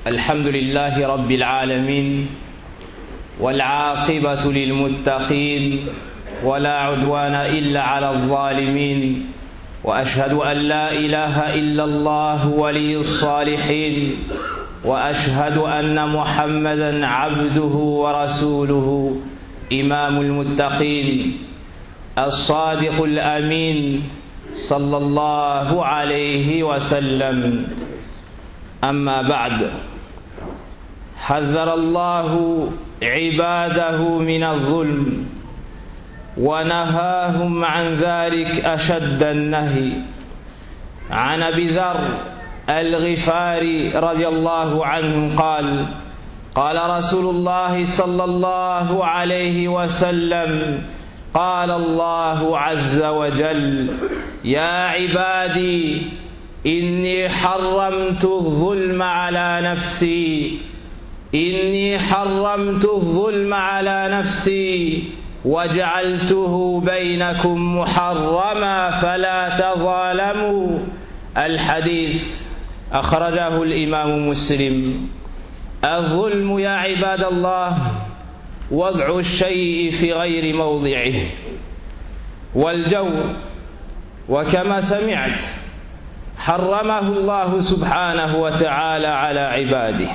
الحمد لله رب العالمين والعاقبة للمتقين ولا عدوان إلا على الظالمين وأشهد أن لا إله إلا الله ولي الصالحين وأشهد أن محمدًا عبده ورسوله إمام المتقين الصادق الأمين صلى الله عليه وسلم. أما بعد، حذر الله عباده من الظلم ونهاهم عن ذلك أشد النهي. عن أبي ذر الغفاري رضي الله عنه قال: قال رسول الله صلى الله عليه وسلم: قال الله عز وجل: يا عبادي إني حرمت الظلم على نفسي، إني حرمت الظلم على نفسي وجعلته بينكم محرما فلا تظالموا. الحديث أخرجه الإمام مسلم. الظلم يا عباد الله وضع الشيء في غير موضعه والجور، وكما سمعت حرمه الله سبحانه وتعالى على عباده.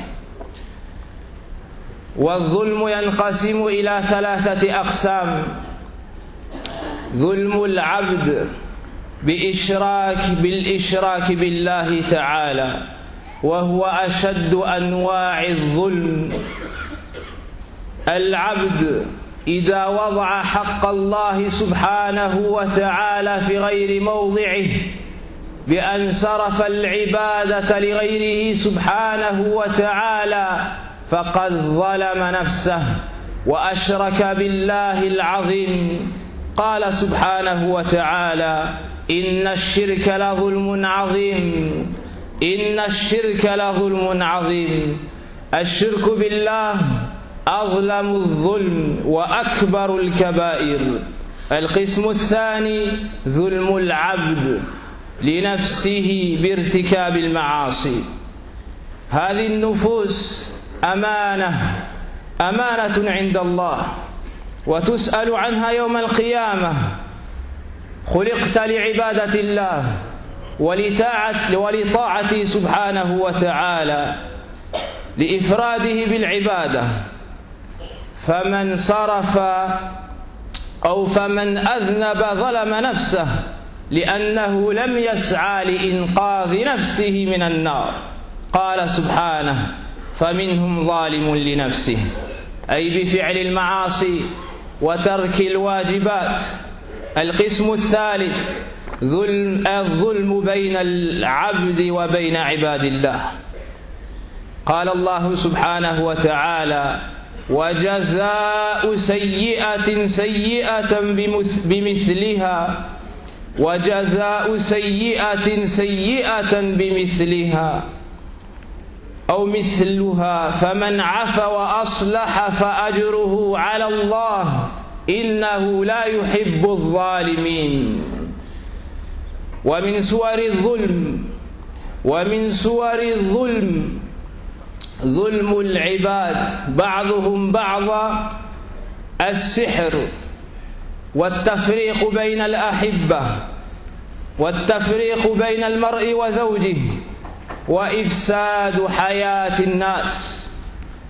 والظلم ينقسم إلى ثلاثة أقسام: ظلم العبد بالإشراك بالله تعالى، وهو أشد أنواع الظلم. العبد إذا وضع حق الله سبحانه وتعالى في غير موضعه بأن صرف العبادة لغيره سبحانه وتعالى فقد ظلم نفسه وأشرك بالله العظيم. قال سبحانه وتعالى: إن الشرك لظلم عظيم، إن الشرك لظلم عظيم. الشرك بالله أظلم الظلم وأكبر الكبائر. القسم الثاني ظلم العبد لنفسه بارتكاب المعاصي. هذه النفوس أمانة عند الله وتسأل عنها يوم القيامة. خلقت لعبادة الله ولطاعته سبحانه وتعالى، لإفراده بالعبادة، فمن صرف أو فمن أذنب ظلم نفسه لأنه لم يسعى لإنقاذ نفسه من النار. قال سبحانه: فمنهم ظالم لنفسه، أي بفعل المعاصي وترك الواجبات. القسم الثالث الظلم بين العبد وبين عباد الله. قال الله سبحانه وتعالى: وجزاء سيئة سيئة بمثلها، وجزاء سيئة سيئة بمثلها أو مثلها، فمن عفا وأصلح فأجره على الله إنه لا يحب الظالمين. ومن صور الظلم ظلم العباد بعضهم بعضا، السحر والتفريق بين الأحبة والتفريق بين المرء وزوجه وإفساد حياة الناس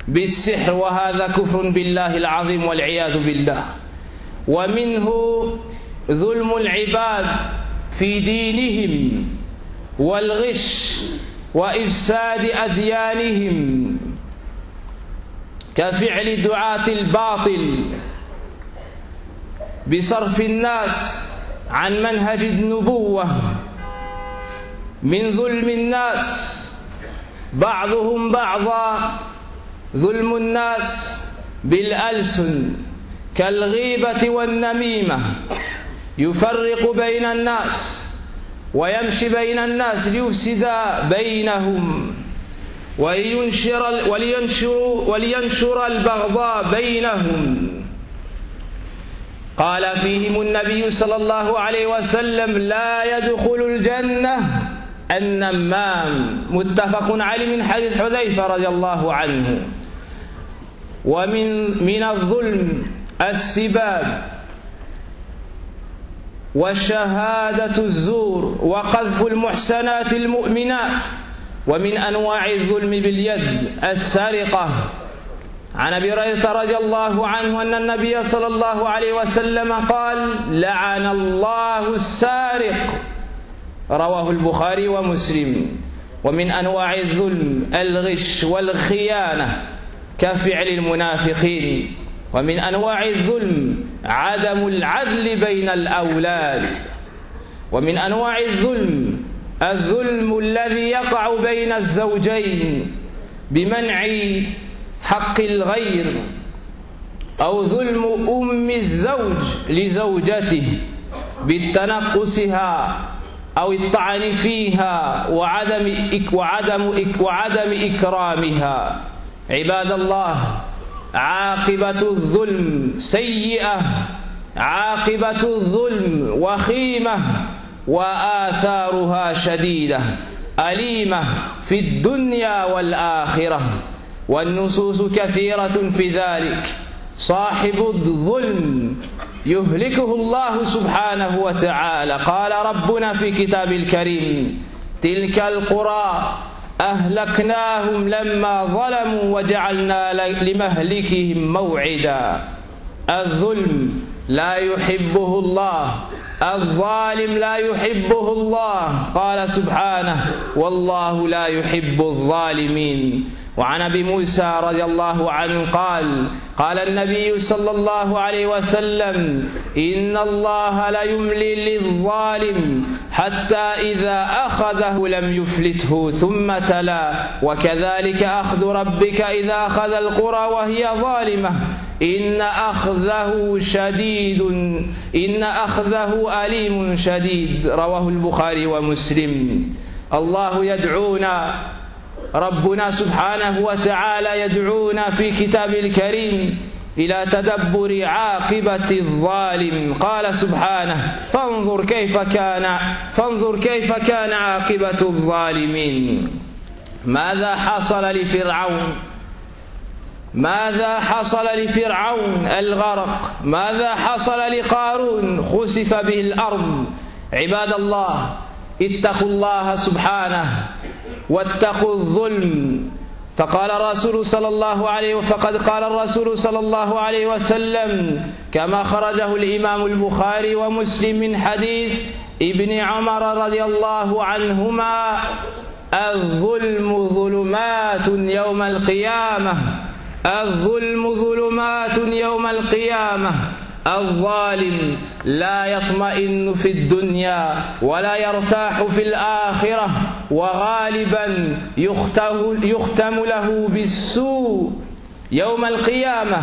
بالسحر، وهذا كفر بالله العظيم والعياذ بالله. ومنه ظلم العباد في دينهم والغش وإفساد أديانهم، كفعل دعاة الباطل بصرف الناس عن منهج النبوة. من ظلم الناس بعضهم بعضا ظلم الناس بالألسن كالغيبة والنميمة، يفرق بين الناس ويمشي بين الناس ليفسد بينهم ولينشر البغضاء بينهم. قال فيهم النبي صلى الله عليه وسلم: لا يدخل الجنة النمام متفق عليه من حديث حذيفة رضي الله عنه. ومن الظلم السباب وشهادة الزور وقذف المحسنات المؤمنات. ومن أنواع الظلم باليد السرقة. عن أبي هريرة رضي الله عنه أن النبي صلى الله عليه وسلم قال: لعن الله السارق، رواه البخاري ومسلم. ومن أنواع الظلم الغش والخيانة كفعل المنافقين. ومن أنواع الظلم عدم العدل بين الأولاد. ومن أنواع الظلم الذي يقع بين الزوجين بمنع حق الغير، أو ظلم أم الزوج لزوجته بالتنقصها أو الطعن فيها وعدم إكرامها. عباد الله، عاقبة الظلم سيئة، عاقبة الظلم وخيمة، وآثارها شديدة أليمة في الدنيا والآخرة، والنصوص كثيرة في ذلك. صاحب الظلم يهلكه الله سبحانه وتعالى. قال ربنا في كتاب الكريم: تلك القرى أهلكناهم لما ظلموا وجعلنا لمهلكهم موعدا. الظلم لا يحبه الله، الظالم لا يحبه الله. قال سبحانه: والله لا يحب الظالمين. وعن أبي موسى رضي الله عنه قال النبي صلى الله عليه وسلم: إن الله لا يملي للظالم حتى إذا أخذه لم يفلته. ثم تلا: وكذلك أخذ ربك إذا أخذ القرى وهي ظالمة إن أخذه أليم شديد. رواه البخاري ومسلم. الله يدعونا، ربنا سبحانه وتعالى يدعونا في كتاب الكريم إلى تدبر عاقبة الظالم. قال سبحانه: فانظر كيف كان عاقبة الظالمين. ماذا حصل لفرعون؟ الغرق. ماذا حصل لقارون؟ خسف به الأرض. عباد الله، اتقوا الله سبحانه واتقوا الظلم. فقد قال الرسول صلى الله عليه وسلم كما خرجه الإمام البخاري ومسلم من حديث ابن عمر رضي الله عنهما: الظلم ظلمات يوم القيامة. الظلم ظلمات يوم القيامة. الظالم لا يطمئن في الدنيا ولا يرتاح في الآخرة، وغالبا يختم له بالسوء. يوم القيامة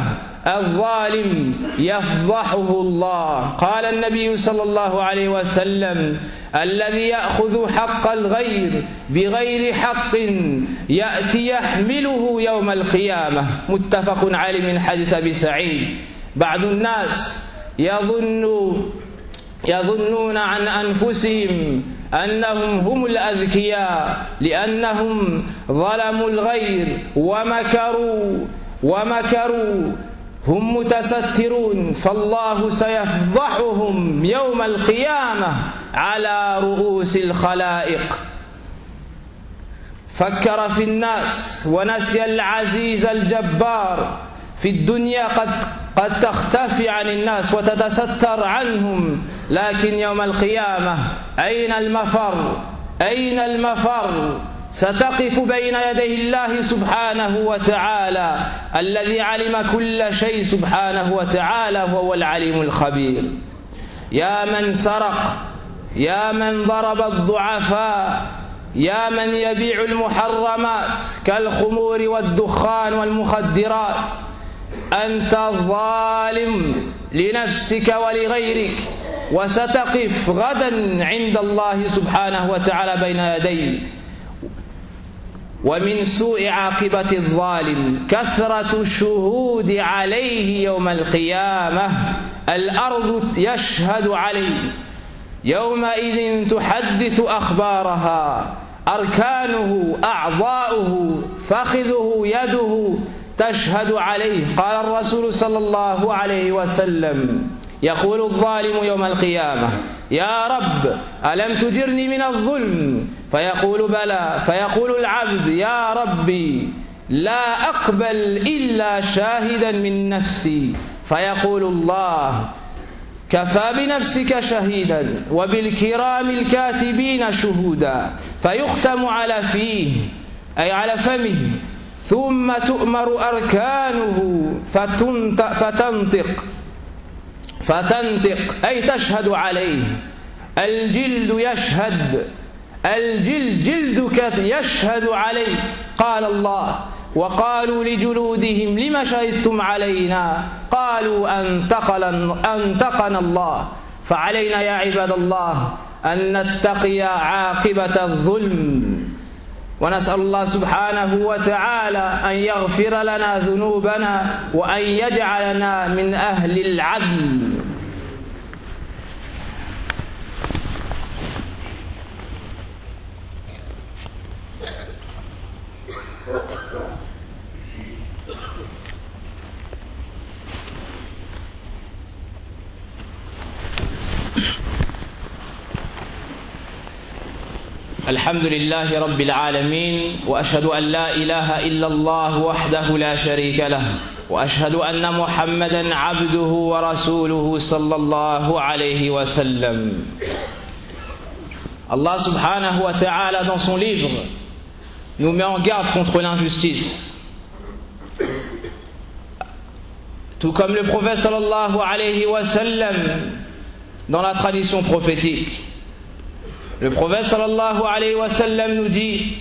الظالم يفضحه الله. قال النبي صلى الله عليه وسلم: الذي يأخذ حق الغير بغير حق يأتي يحمله يوم القيامة. متفق عليه من حديث أبي سعيد. بعض الناس يظنون عن أنفسهم أنهم هم الأذكياء لأنهم ظلموا الغير ومكروا. هم متسترون، فالله سيفضحهم يوم القيامة على رؤوس الخلائق. فكر في الناس ونسي العزيز الجبار. في الدنيا قد تختفي عن الناس وتتستر عنهم، لكن يوم القيامة أين المفر؟ ستقف بين يدي الله سبحانه وتعالى الذي علم كل شيء سبحانه وتعالى، وهو العليم الخبير. يا من سرق، يا من ضرب الضعفاء، يا من يبيع المحرمات كالخمور والدخان والمخدرات، أنت الظالم لنفسك ولغيرك، وستقف غدا عند الله سبحانه وتعالى بين يديه. ومن سوء عاقبة الظالم كثرة الشهود عليه يوم القيامة. الأرض يشهد عليه، يومئذ تحدث أخبارها أركانه أعضاؤه فخذه يده تشهد عليه. قال الرسول صلى الله عليه وسلم: يقول الظالم يوم القيامة: يا رب ألم تجرني من الظلم؟ فيقول: بلى. فيقول العبد: يا ربي لا أقبل إلا شاهدا من نفسي. فيقول الله: كفى بنفسك شهيدا وبالكرام الكاتبين شهودا. فيختم على فيه أي على فمه، ثم تؤمر أركانه فتنطق أي تشهد عليه. الجلد يشهد، الجلد جلدك يشهد عليك. قال الله: وقالوا لجلودهم لم شهدتم علينا؟ قالوا أنطقنا الله. فعلينا يا عباد الله أن نتقي عاقبة الظلم، ونسأل الله سبحانه وتعالى أن يغفر لنا ذنوبنا وأن يجعلنا من أهل العدل. الحمد لله رب العالمين، وأشهد أن لا إله إلا الله وحده لا شريك له، وأشهد أن محمدا عبده ورسوله صلى الله عليه وسلم. Allah subhanahu wa ta'ala dans son livre nous met en garde contre l'injustice. Tout comme le prophète sallallahu alayhi wa sallam dans la tradition prophétique. Le prophète sallallahu alayhi wa sallam nous dit,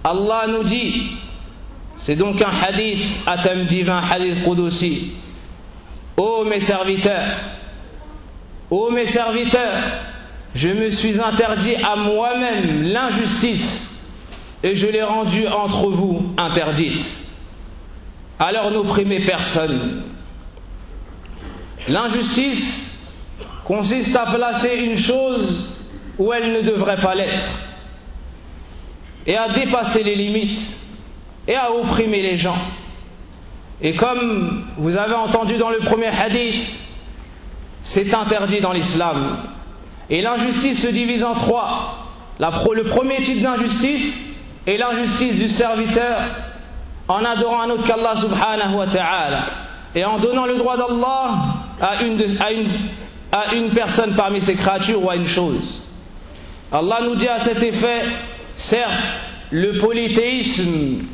Allah nous dit, c'est donc un hadith à thème divin, hadith qudusi: ô mes serviteurs, je me suis interdit à moi-même l'injustice et je l'ai rendue entre vous interdite. Alors n'opprimez personne. L'injustice consiste à placer une chose où elle ne devrait pas l'être, et à dépasser les limites, et à opprimer les gens. Et comme vous avez entendu dans le premier hadith, c'est interdit dans l'islam. Et l'injustice se divise en trois. Le premier type d'injustice est l'injustice du serviteur en adorant un autre qu'Allah subhanahu wa ta'ala et en donnant le droit d'Allah à une personne parmi ses créatures ou à une chose. Allah nous dit à cet effet: certes, le polythéisme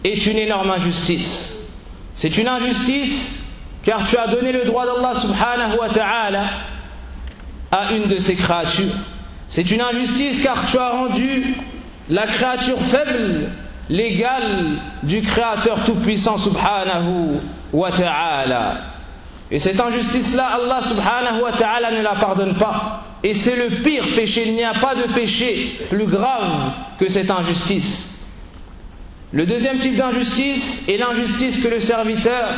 est une énorme injustice. C'est une injustice car tu as donné le droit d'Allah subhanahu wa ta'ala à une de ses créatures. C'est une injustice car tu as rendu la créature faible l'égale du créateur tout-puissant subhanahu wa ta'ala. Et cette injustice-là, Allah subhanahu wa ta'ala ne la pardonne pas. Et c'est le pire péché. Il n'y a pas de péché plus grave que cette injustice. Le deuxième type d'injustice est l'injustice que le serviteur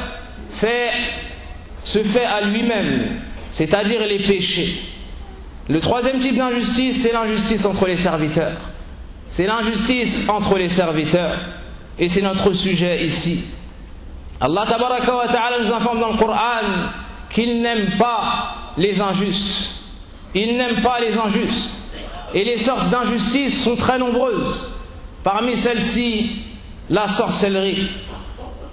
se fait à lui-même, c'est-à-dire les péchés. Le troisième type d'injustice, c'est l'injustice entre les serviteurs. C'est l'injustice entre les serviteurs. Et c'est notre sujet ici. Allah tabaraka wa ta'ala nous informe dans le Coran qu'il n'aime pas les injustes. Il n'aime pas les injustes. Et les sortes d'injustice sont très nombreuses. Parmi celles-ci, la sorcellerie.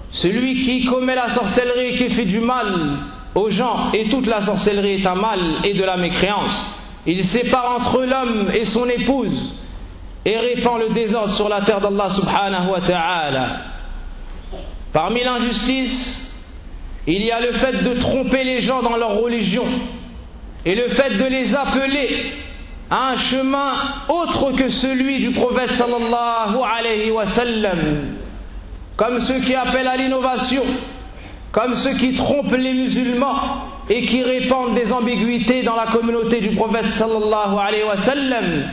Celui qui commet la sorcellerie et qui fait du mal aux gens, et toute la sorcellerie est un mal et de la mécréance. Il sépare entre l'homme et son épouse et répand le désordre sur la terre d'Allah subhanahu wa ta'ala. Parmi l'injustice, il y a le fait de tromper les gens dans leur religion et le fait de les appeler à un chemin autre que celui du prophète sallallahu alayhi wa sallam, comme ceux qui appellent à l'innovation, comme ceux qui trompent les musulmans et qui répandent des ambiguïtés dans la communauté du prophète sallallahu alayhi wa sallam,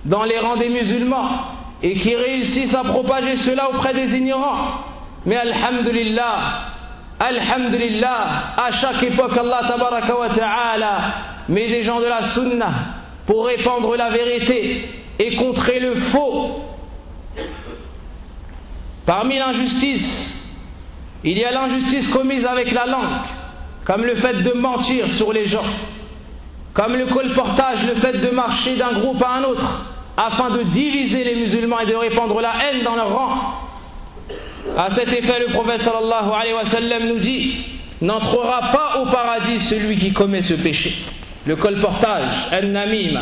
dans les rangs des musulmans, et qui réussissent à propager cela auprès des ignorants. Mais alhamdulillah, à chaque époque Allah tabaraka wa ta'ala mais des gens de la sunna, pour répandre la vérité et contrer le faux. Parmi l'injustice, il y a l'injustice commise avec la langue, comme le fait de mentir sur les gens, comme le colportage, le fait de marcher d'un groupe à un autre, afin de diviser les musulmans et de répandre la haine dans leur rang. À cet effet, le prophète sallallahu alayhi wa sallam nous dit: n'entrera pas au paradis celui qui commet ce péché, le colportage, an-namima.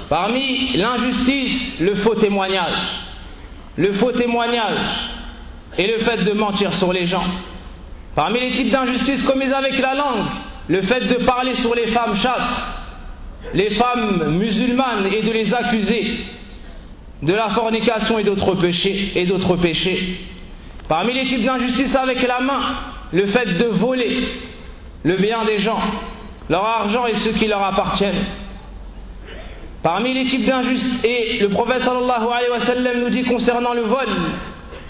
Parmi l'injustice, le faux témoignage. Le faux témoignage et le fait de mentir sur les gens. Parmi les types d'injustice commises avec la langue, le fait de parler sur les femmes chastes, les femmes musulmanes, et de les accuser de la fornication et d'autres péchés. Parmi les types d'injustice avec la main, le fait de voler le bien des gens, leur argent et ceux qui leur appartiennent. Parmi les types d'injustice, et le prophète sallallahu alayhi wa sallam nous dit concernant le vol,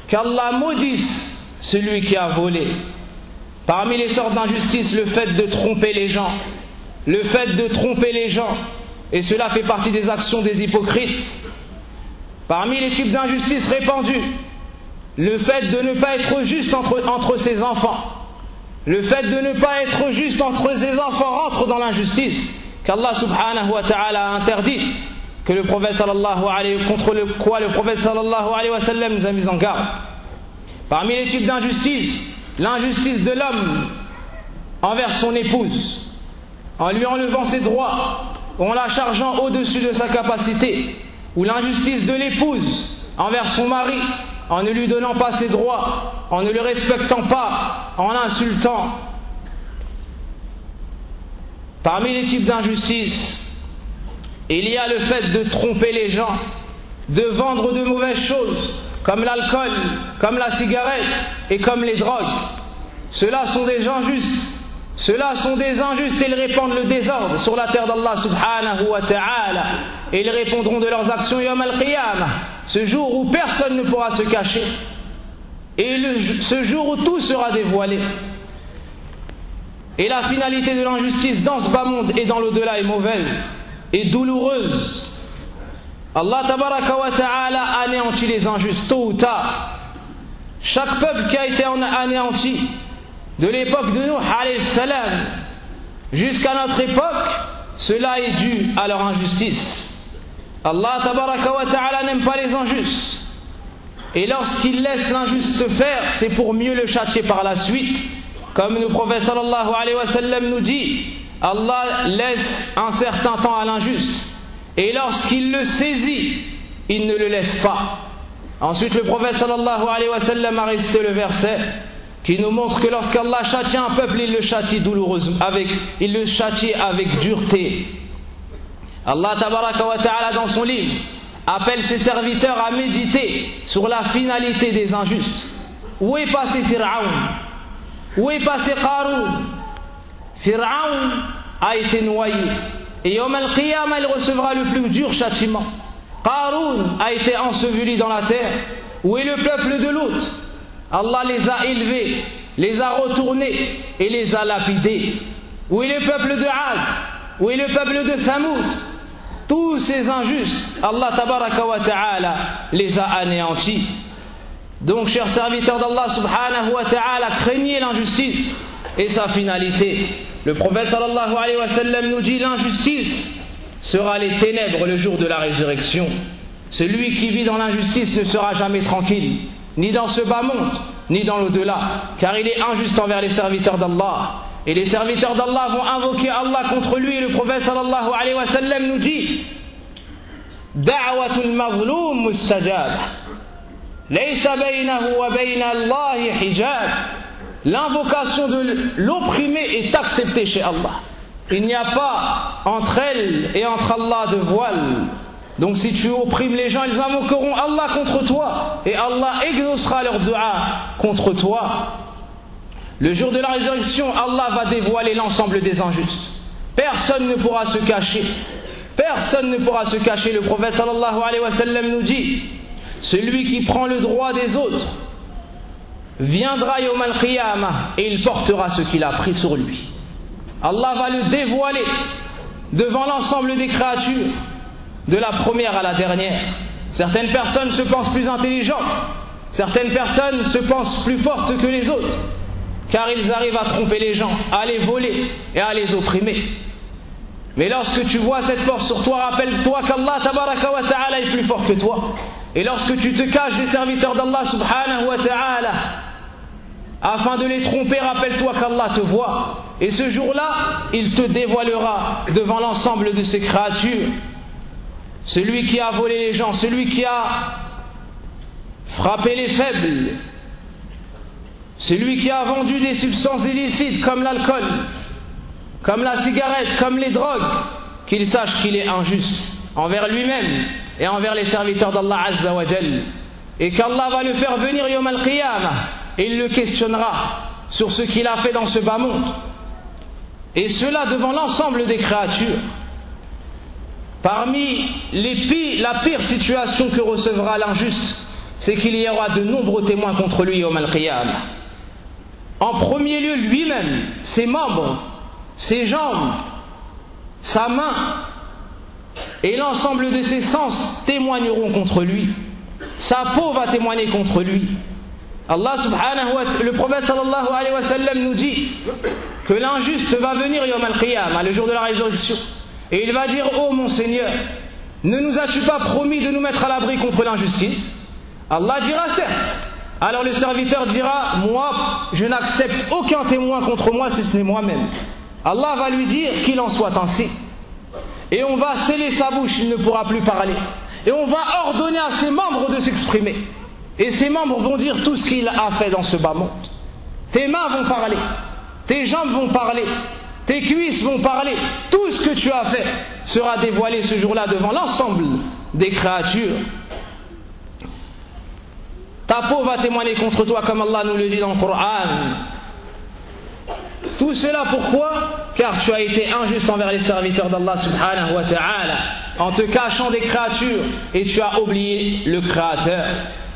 qu'Allah maudisse celui qui a volé. Parmi les sortes d'injustice, le fait de tromper les gens. Le fait de tromper les gens, et cela fait partie des actions des hypocrites. Parmi les types d'injustice répandus, le fait de ne pas être juste entre ses enfants. Le fait de ne pas être juste entre ses enfants rentre dans l'injustice qu'Allah subhanahu wa ta'ala a interdit, que le prophète sallallahu alayhi, contre le quoi le prophète sallallahu alayhi wa sallam nous a mis en garde. Parmi les types d'injustice, l'injustice de l'homme envers son épouse, en lui enlevant ses droits, ou en la chargeant au-dessus de sa capacité, ou l'injustice de l'épouse envers son mari, en ne lui donnant pas ses droits, en ne le respectant pas, en l'insultant. Parmi les types d'injustice, il y a le fait de tromper les gens, de vendre de mauvaises choses, comme l'alcool, comme la cigarette et comme les drogues. Ceux-là sont des injustes. Ceux-là sont des injustes et ils répandent le désordre sur la terre d'Allah subhanahu wa ta'ala. Et ils répondront de leurs actions yawm al-qiyamah, ce jour où personne ne pourra se cacher. Et ce jour où tout sera dévoilé. Et la finalité de l'injustice dans ce bas monde et dans l'au-delà est mauvaise et douloureuse. Allah tabaraka wa ta'ala anéantit les injustes tôt ou tard. Chaque peuple qui a été anéanti, de l'époque de Nuh alayhi salam jusqu'à notre époque, cela est dû à leur injustice. Allah tabaraka wa ta'ala n'aime pas les injustes. Et lorsqu'il laisse l'injuste faire, c'est pour mieux le châtier par la suite. Comme le prophète sallallahu alayhi wa sallam nous dit, Allah laisse un certain temps à l'injuste. Et lorsqu'il le saisit, il ne le laisse pas. Ensuite, le prophète sallallahu alayhi wa sallam a récité le verset qui nous montre que lorsqu'Allah châtie un peuple, il le châtie douloureusement, il le châtie avec dureté. Allah tabaraka wa ta'ala dans son livre appelle ses serviteurs à méditer sur la finalité des injustes. Où est passé Fir'aun? Où est passé Qarun? Fir'aun a été noyé et Yawm al-Qiyamah il recevra le plus dur châtiment. Qarun a été enseveli dans la terre. Où est le peuple de Lut? Allah les a élevés, les a retournés et les a lapidés. Où est le peuple de Ad? Où est le peuple de Thamoud? Tous ces injustes, Allah tabaraka wa ta'ala les a anéantis. Donc, chers serviteurs d'Allah subhanahu wa ta'ala, craignez l'injustice et sa finalité. Le prophète sallallahu alayhi wa sallam nous dit: l'injustice sera les ténèbres le jour de la résurrection. Celui qui vit dans l'injustice ne sera jamais tranquille, ni dans ce bas monde, ni dans l'au-delà, car il est injuste envers les serviteurs d'Allah. Et les serviteurs d'Allah vont invoquer Allah contre lui. Et le prophète sallallahu alayhi wa sallam nous dit: Da'watul mazloum mustajab. Laysa baynahu wa bayna Allahi hijab. L'invocation de l'opprimé est acceptée chez Allah. Il n'y a pas entre elle et entre Allah de voile. Donc si tu opprimes les gens, ils invoqueront Allah contre toi. Et Allah exaucera leur dua contre toi. Le jour de la résurrection, Allah va dévoiler l'ensemble des injustes. Personne ne pourra se cacher. Personne ne pourra se cacher. Le prophète sallallahu alayhi wa sallam nous dit: celui qui prend le droit des autres viendra yawm al-qiyamah et il portera ce qu'il a pris sur lui. Allah va le dévoiler devant l'ensemble des créatures, de la première à la dernière. Certaines personnes se pensent plus intelligentes, certaines personnes se pensent plus fortes que les autres, car ils arrivent à tromper les gens, à les voler et à les opprimer. Mais lorsque tu vois cette force sur toi, rappelle-toi qu'Allah tabaraka wa ta'ala est plus fort que toi. Et lorsque tu te caches des serviteurs d'Allah subhanahu wa ta'ala afin de les tromper, rappelle-toi qu'Allah te voit. Et ce jour-là, il te dévoilera devant l'ensemble de ses créatures. Celui qui a volé les gens, celui qui a frappé les faibles, celui qui a vendu des substances illicites comme l'alcool, comme la cigarette, comme les drogues, qu'il sache qu'il est injuste envers lui-même et envers les serviteurs d'Allah Azza wa Jal, et qu'Allah va le faire venir Yawm al-Qiyamah et il le questionnera sur ce qu'il a fait dans ce bas monde, et cela devant l'ensemble des créatures. Parmi la pire situation que recevra l'injuste, c'est qu'il y aura de nombreux témoins contre lui Yawm al-Qiyamah. En premier lieu lui-même, ses membres, ses jambes, sa main et l'ensemble de ses sens témoigneront contre lui. Sa peau va témoigner contre lui. Allah subhanahu wa ta'ala, le prophète sallallahu alayhi wa sallam nous dit que l'injuste va venir Yawm al-Qiyamah, le jour de la résurrection, et il va dire: ô mon Seigneur, ne nous as-tu pas promis de nous mettre à l'abri contre l'injustice? Allah dira: certes. Alors le serviteur dira: moi je n'accepte aucun témoin contre moi si ce n'est moi-même. Allah va lui dire qu'il en soit ainsi, et on va sceller sa bouche, il ne pourra plus parler, et on va ordonner à ses membres de s'exprimer, et ses membres vont dire tout ce qu'il a fait dans ce bas monde. Tes mains vont parler, tes jambes vont parler, tes cuisses vont parler, tout ce que tu as fait sera dévoilé ce jour-là devant l'ensemble des créatures. Ta peau va témoigner contre toi, comme Allah nous le dit dans le Coran. Tout cela pourquoi? Car tu as été injuste envers les serviteurs d'Allah subhanahu wa ta'ala, en te cachant des créatures, et tu as oublié le Créateur.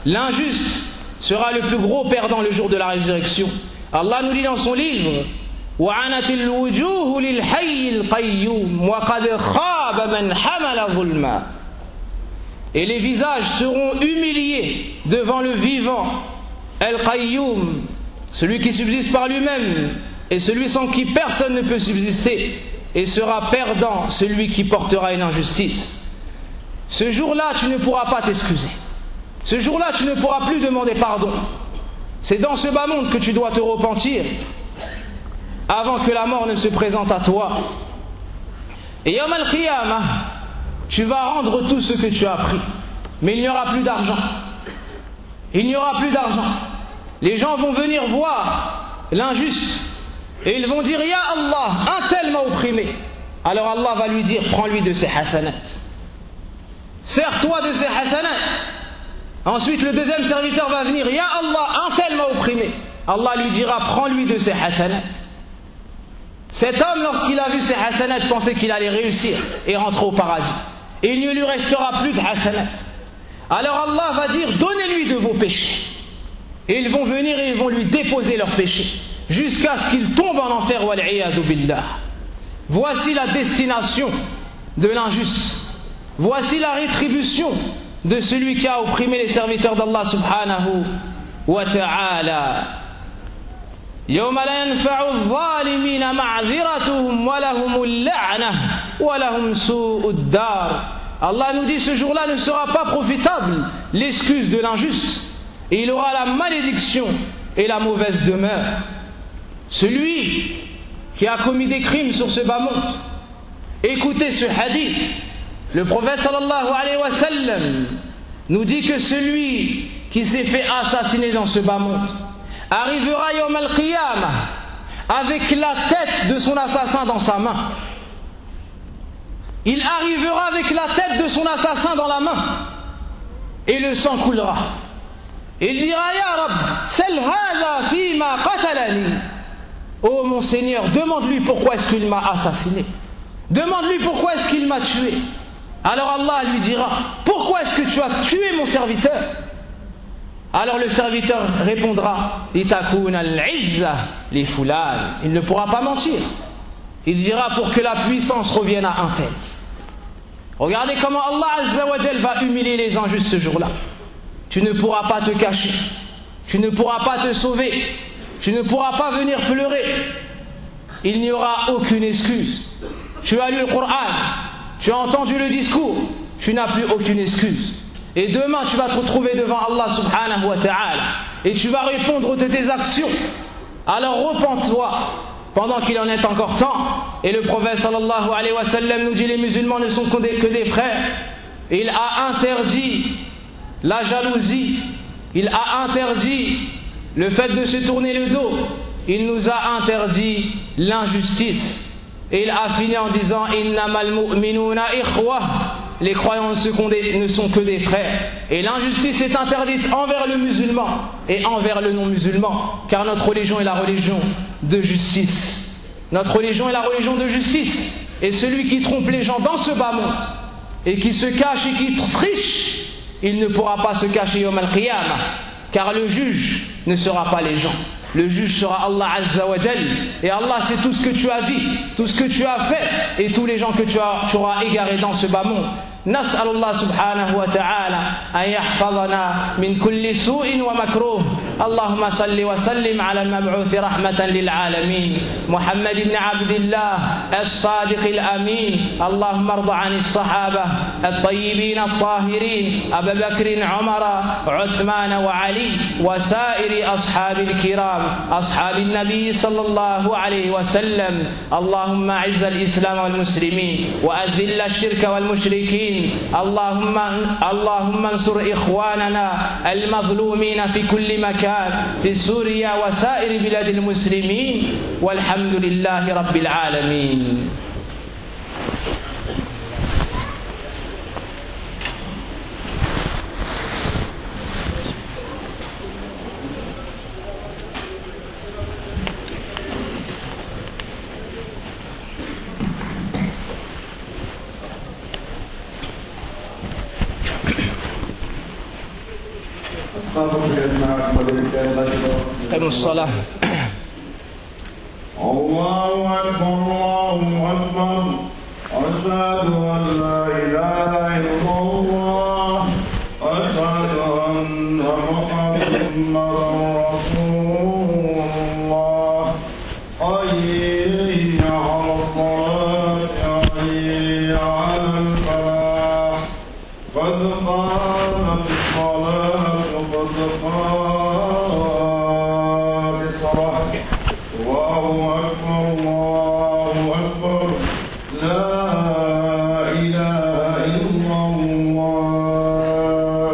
L'injuste sera le plus gros perdant le jour de la résurrection. Allah nous dit dans son livre: وَعَنَتِ الْوُجُوهُ لِلْحَيِّ الْقَيُّومِ وَقَدْ خَابَ مَنْ حَمَلَ ظُلْمًا. Et les visages seront humiliés devant le vivant, Al-Qayyum, celui qui subsiste par lui-même, et celui sans qui personne ne peut subsister, et sera perdant celui qui portera une injustice. Ce jour-là, tu ne pourras pas t'excuser. Ce jour-là, tu ne pourras plus demander pardon. C'est dans ce bas monde que tu dois te repentir, avant que la mort ne se présente à toi. Et Yawm al-Qiyamah, tu vas rendre tout ce que tu as pris, mais il n'y aura plus d'argent. Il n'y aura plus d'argent. Les gens vont venir voir l'injuste et ils vont dire: Ya Allah, un tel m'a opprimé. Alors Allah va lui dire: prends-lui de ses hasanat, sers-toi de ses hasanat. Ensuite le deuxième serviteur va venir: Ya Allah, un tel m'a opprimé. Allah lui dira: prends-lui de ses hasanat. Cet homme, lorsqu'il a vu ses hasanat, pensait qu'il allait réussir et rentrer au paradis, et il ne lui restera plus de hasanat. Alors Allah va dire: donnez-lui de vos péchés. Et ils vont venir et ils vont lui déposer leurs péchés, jusqu'à ce qu'il tombe en enfer, wal-'iyadhu billah. Voici la destination de l'injuste. Voici la rétribution de celui qui a opprimé les serviteurs d'Allah subhanahu wa ta'ala. يوم لا ينفع الظالمين معذرتهم ولهم اللعنة ولهم سوء الدار. Allah nous dit: ce jour-là ne sera pas profitable l'excuse de l'injuste, et il aura la malédiction et la mauvaise demeure. Celui qui a commis des crimes sur ce bas monde, écoutez ce hadith. Le prophète sallallahu alayhi wa sallam nous dit que celui qui s'est fait assassiner dans ce bas monde arrivera Yawm al-Qiyamah avec la tête de son assassin dans sa main. Il arrivera avec la tête de son assassin dans la main, et le sang coulera. Il dira: Ya Rabb, sal hadha fima qatalani. Oh mon Seigneur, demande-lui pourquoi est-ce qu'il m'a assassiné. Demande-lui pourquoi est-ce qu'il m'a tué. Alors Allah lui dira: pourquoi est-ce que tu as tué mon serviteur? Alors le serviteur répondra: litakuna al-'izza li fulan. Il ne pourra pas mentir. Il dira pour que la puissance revienne à un tel. Regardez comment Allah Azza wa Jal va humilier les injustes ce jour-là. Tu ne pourras pas te cacher, tu ne pourras pas te sauver, tu ne pourras pas venir pleurer. Il n'y aura aucune excuse. Tu as lu le Coran, tu as entendu le discours, tu n'as plus aucune excuse. Et demain tu vas te retrouver devant Allah subhanahu wa ta'ala et tu vas répondre de tes actions. Alors repens-toi pendant qu'il en est encore temps. Et le prophète sallallahu alayhi wa sallam nous dit: les musulmans ne sont que des frères. Il a interdit la jalousie, il a interdit le fait de se tourner le dos, il nous a interdit l'injustice. Et il a fini en disant: innamal mu'minuna ikhwah, les croyants ne sont que des frères. Et l'injustice est interdite envers le musulman et envers le non-musulman, car notre religion est la religion de justice. Notre religion est la religion de justice. Et celui qui trompe les gens dans ce bas monde et qui se cache et qui triche, il ne pourra pas se cacher Yawm al-Qiyamah, car le juge ne sera pas les gens. Le juge sera Allah Azza wa Jal. Et Allah sait tout ce que tu as dit, tout ce que tu as fait et tous les gens que tu auras égarés dans ce bas monde. نسأل الله سبحانه وتعالى أن يحفظنا من كل سوء ومكروه. اللهم صل وسلم على المبعوث رحمة للعالمين محمد بن عبد الله الصادق الأمين. اللهم ارض عن الصحابة الطيبين الطاهرين أبي بكر عمر عثمان وعلي وسائر أصحاب الكرام أصحاب النبي صلى الله عليه وسلم. اللهم أعز الإسلام والمسلمين وأذل الشرك والمشركين. اللهم انصر إخواننا المظلومين في كل مكان في سوريا وسائر بلاد المسلمين والحمد لله رب العالمين. قم الصلاة. الله أكبر الله أكبر أشهد أن لا إله إلا الله أشهد أن محمدا رسول الله. حي على الصلاة حي على الفلاح قد قامت الصلاة قد قامت الصلاة. الله أكبر الله أكبر لا إله إلا الله.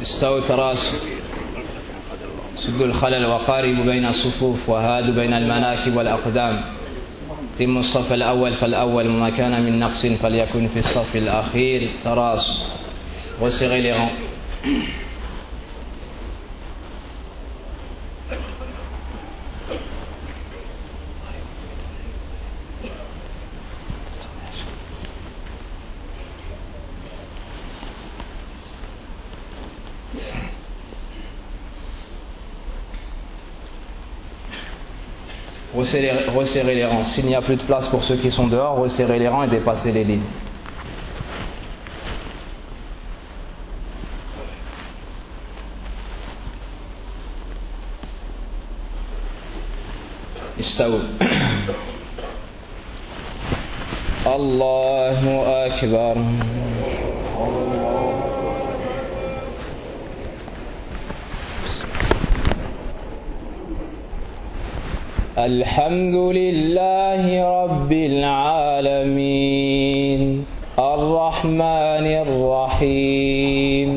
استووا تراصوا سدوا الخلل وقاربوا بين الصفوف وهادوا بين المناكب والأقدام. تموا الصف الأول فالأول وما كان من نقص فليكن في الصف الأخير. تراصوا resserrez les rangs. Resserrez les rangs. S'il n'y a plus de place pour ceux qui sont dehors, resserrez les rangs et dépassez les lignes. استووا. الله أكبر. الحمد لله رب العالمين الرحمن الرحيم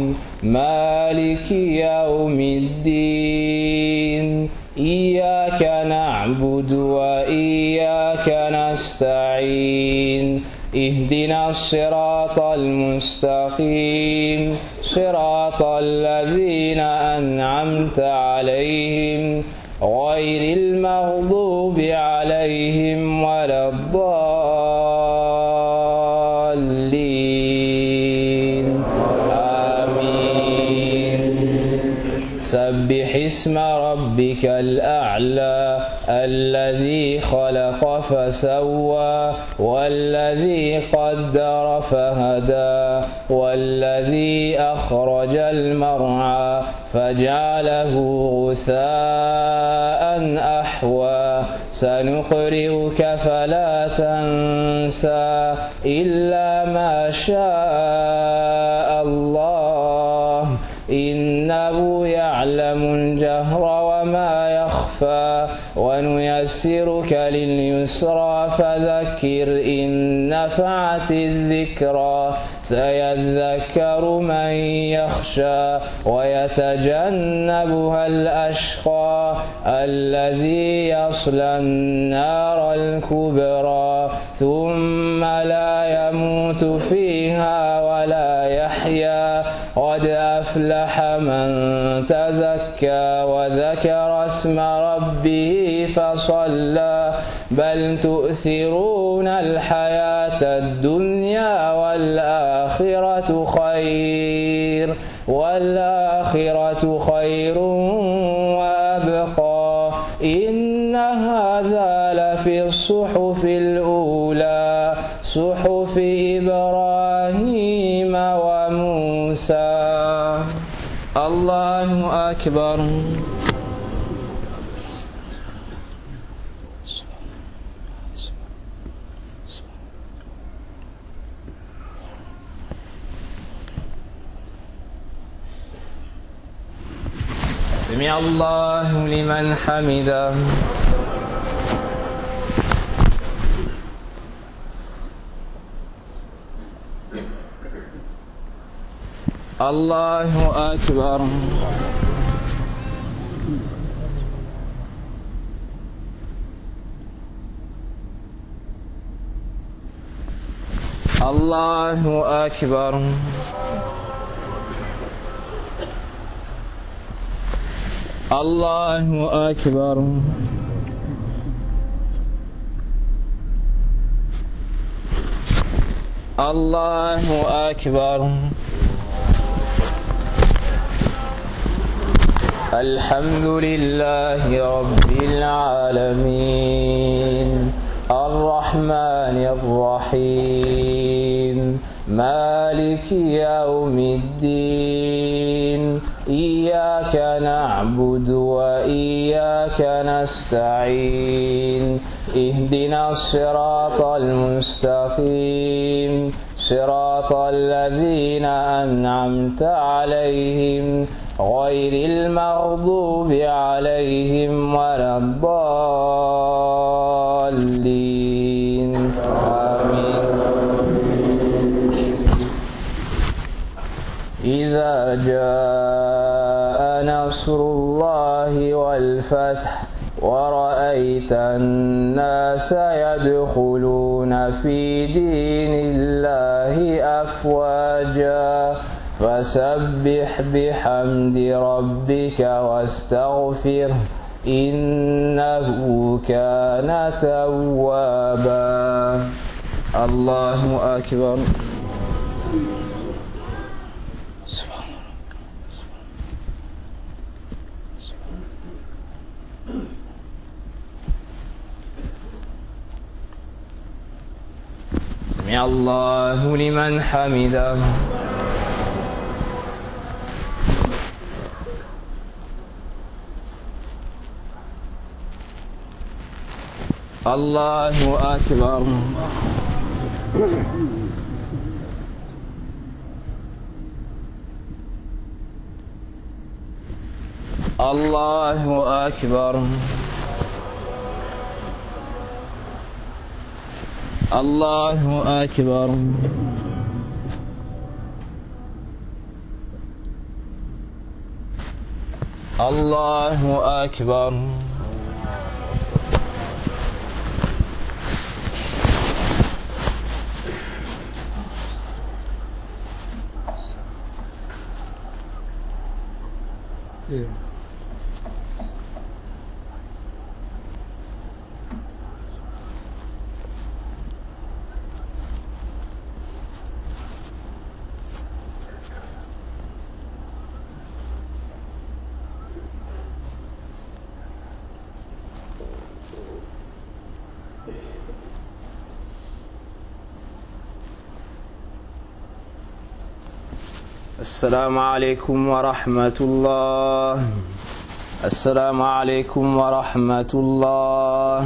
مالك يوم الدين إياك نعبد وإياك نستعين اهدنا الصراط المستقيم صراط الذين أنعمت عليهم غير المغضوب عليهم ولا الضالين آمين. سبح اسم ربك الأعلى الذي خلق فسوى والذي قدر فهدى والذي أخرج المرعى فجعله غثاء أحوى سنقرئك فلا تنسى إلا ما شاء الله إنه يعلم الجهر وما يخفى ونيسرك لليسرى فذكر إن نفعت الذكرى سيذكر من يخشى ويتجنبها الأشقى الذي يصلى النار الكبرى ثم لا يموت فيها ولا يحيا قد أفلح من تزكى وذكر اسم ربه فصلى بل تؤثرون الحياة الدنيا والآخرة خير وأبقى إن هذا لفي الصحف الأولى صحف إبراهيم وموسى. الله أكبر. سمع الله لمن حمده. الله أكبر. الله أكبر. الله أكبر. الله أكبر. الحمد لله رب العالمين الرحمن الرحيم مالك يوم الدين إياك نعبد وإياك نستعين اهدنا الصراط المستقيم صراط الذين أنعمت عليهم غير المغضوب عليهم ولا الضالين آمين. إذا جاء نصر الله والفتح ورأيت الناس يدخلون في دين الله أفواجا فسبح بحمد ربك واستغفره إنه كان توابا. الله أكبر. سمع الله لمن حمده. الله أكبر. الله أكبر. الله أكبر. الله أكبر. السلام عليكم ورحمة الله. السلام عليكم ورحمة الله.